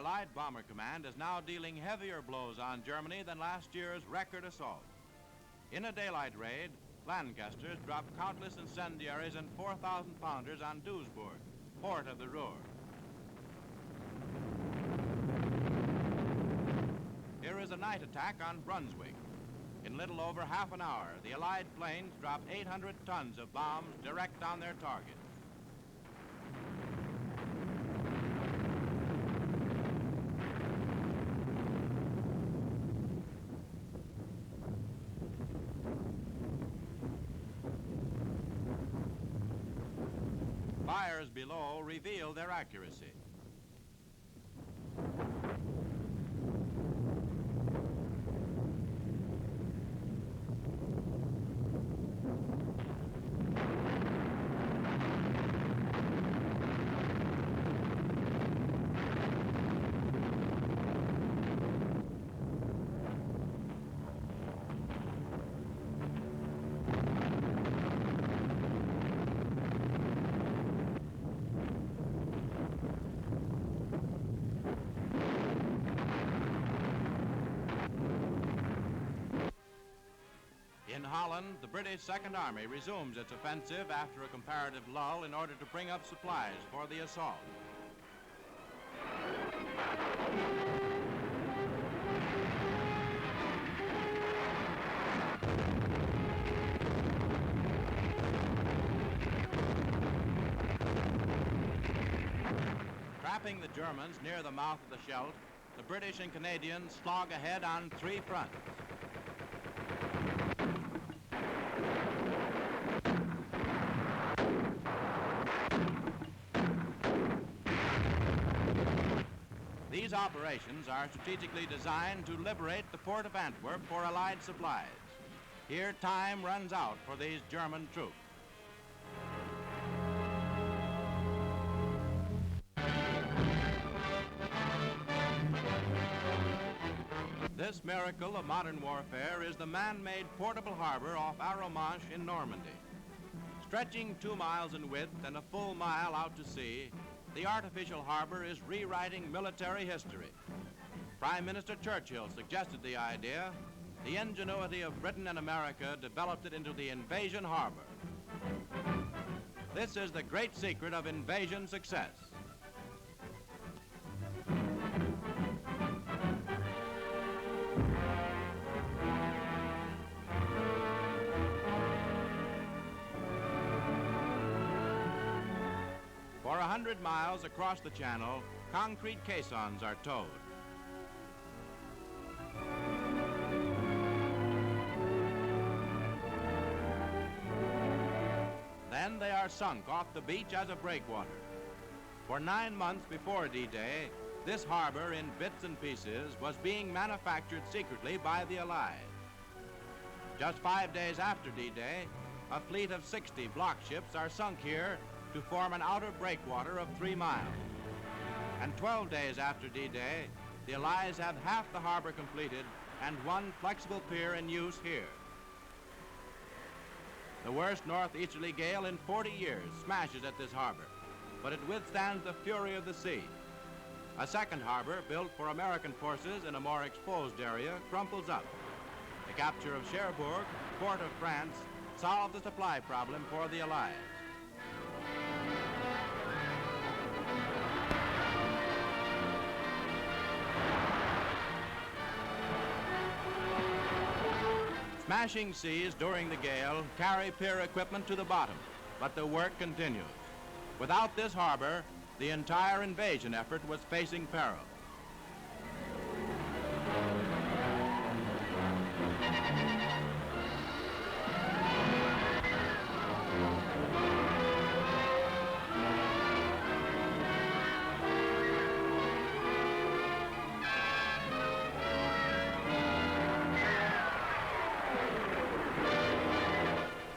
Allied Bomber Command is now dealing heavier blows on Germany than last year's record assault. In a daylight raid, Lancasters dropped countless incendiaries and 4,000-pounders on Duisburg, port of the Ruhr. Here is a night attack on Brunswick. In little over half an hour, the Allied planes dropped 800 tons of bombs direct on their target. Fires below reveal their accuracy. In Holland, the British Second Army resumes its offensive after a comparative lull in order to bring up supplies for the assault. Trapping the Germans near the mouth of the Scheldt, the British and Canadians slog ahead on three fronts. These operations are strategically designed to liberate the port of Antwerp for Allied supplies. Here, time runs out for these German troops. This miracle of modern warfare is the man-made portable harbor off Arromanches in Normandy. Stretching 2 miles in width and a full mile out to sea, the artificial harbor is rewriting military history. Prime Minister Churchill suggested the idea. The ingenuity of Britain and America developed it into the invasion harbor. This is the great secret of invasion success. For 100 miles across the channel, concrete caissons are towed. Then they are sunk off the beach as a breakwater. For 9 months before D-Day, this harbor in bits and pieces was being manufactured secretly by the Allies. Just 5 days after D-Day, a fleet of 60 block ships are sunk here to form an outer breakwater of 3 miles. And 12 days after D-Day, the Allies have half the harbor completed and 1 flexible pier in use here. The worst northeasterly gale in 40 years smashes at this harbor, but it withstands the fury of the sea. A second harbor, built for American forces in a more exposed area, crumples up. The capture of Cherbourg, port of France, solved the supply problem for the Allies. Smashing seas during the gale carry pier equipment to the bottom, but the work continues. Without this harbor, the entire invasion effort was facing peril.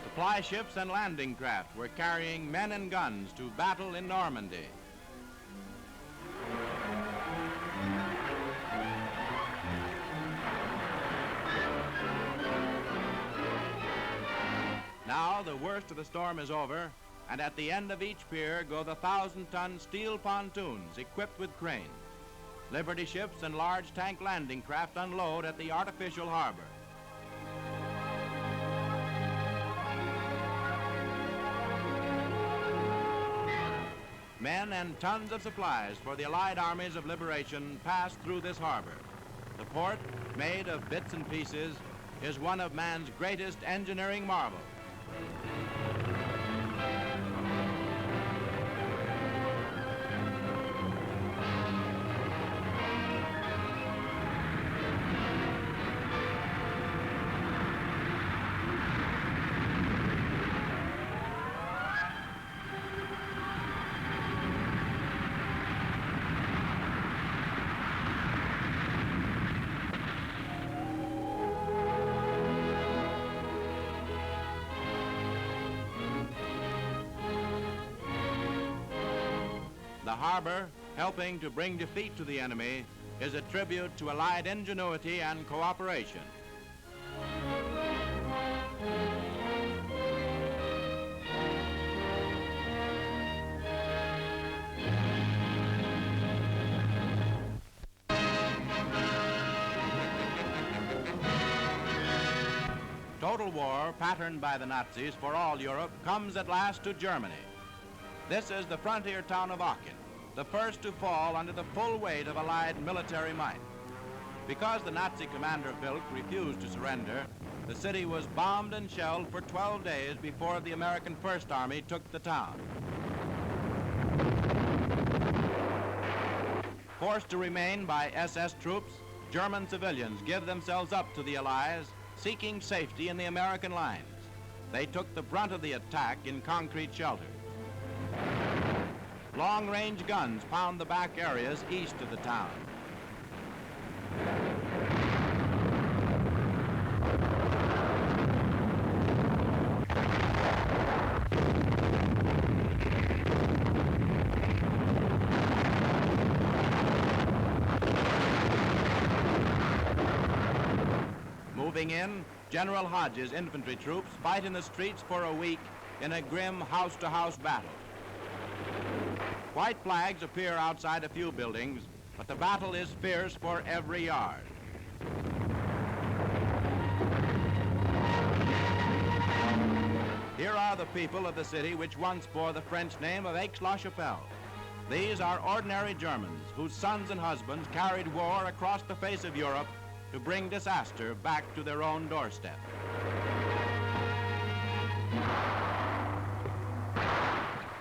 Supply ships and landing craft were carrying men and guns to battle in Normandy. Now the worst of the storm is over, and at the end of each pier go the 1,000-ton steel pontoons equipped with cranes. Liberty ships and large tank landing craft unload at the artificial harbor. Men and tons of supplies for the Allied armies of liberation pass through this harbor. The port, made of bits and pieces, is one of man's greatest engineering marvels. The harbor, helping to bring defeat to the enemy, is a tribute to Allied ingenuity and cooperation. Total war, patterned by the Nazis for all Europe, comes at last to Germany. This is the frontier town of Aachen, the first to fall under the full weight of Allied military might. Because the Nazi commander Wilk refused to surrender, the city was bombed and shelled for 12 days before the American First Army took the town. Forced to remain by SS troops, German civilians give themselves up to the Allies, seeking safety in the American lines. They took the brunt of the attack in concrete shelter. Long-range guns pound the back areas east of the town. Moving in, General Hodge's infantry troops fight in the streets for a week in a grim house-to-house battle. White flags appear outside a few buildings, but the battle is fierce for every yard. Here are the people of the city which once bore the French name of Aix-la-Chapelle. These are ordinary Germans whose sons and husbands carried war across the face of Europe to bring disaster back to their own doorstep.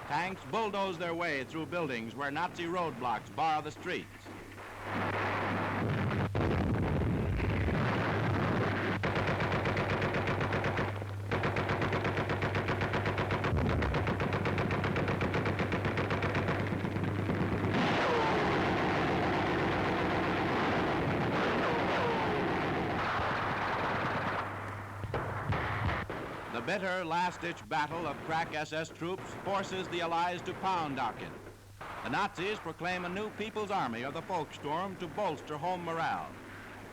Tanks bulldoze their way through buildings where Nazi roadblocks bar the streets. The bitter last-ditch battle of crack SS troops forces the Allies to pound Aachen. The Nazis proclaim a new People's Army of the Volkssturm to bolster home morale.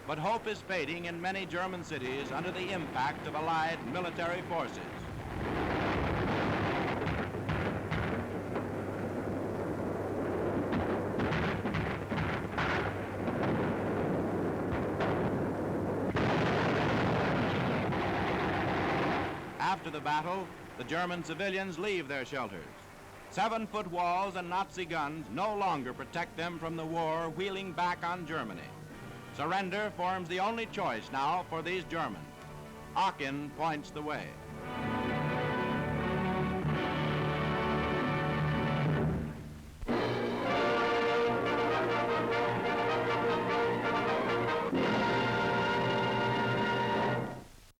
But hope is fading in many German cities under the impact of Allied military forces. After the battle, the German civilians leave their shelters. 7-foot walls and Nazi guns no longer protect them from the war wheeling back on Germany. Surrender forms the only choice now for these Germans. Aachen points the way.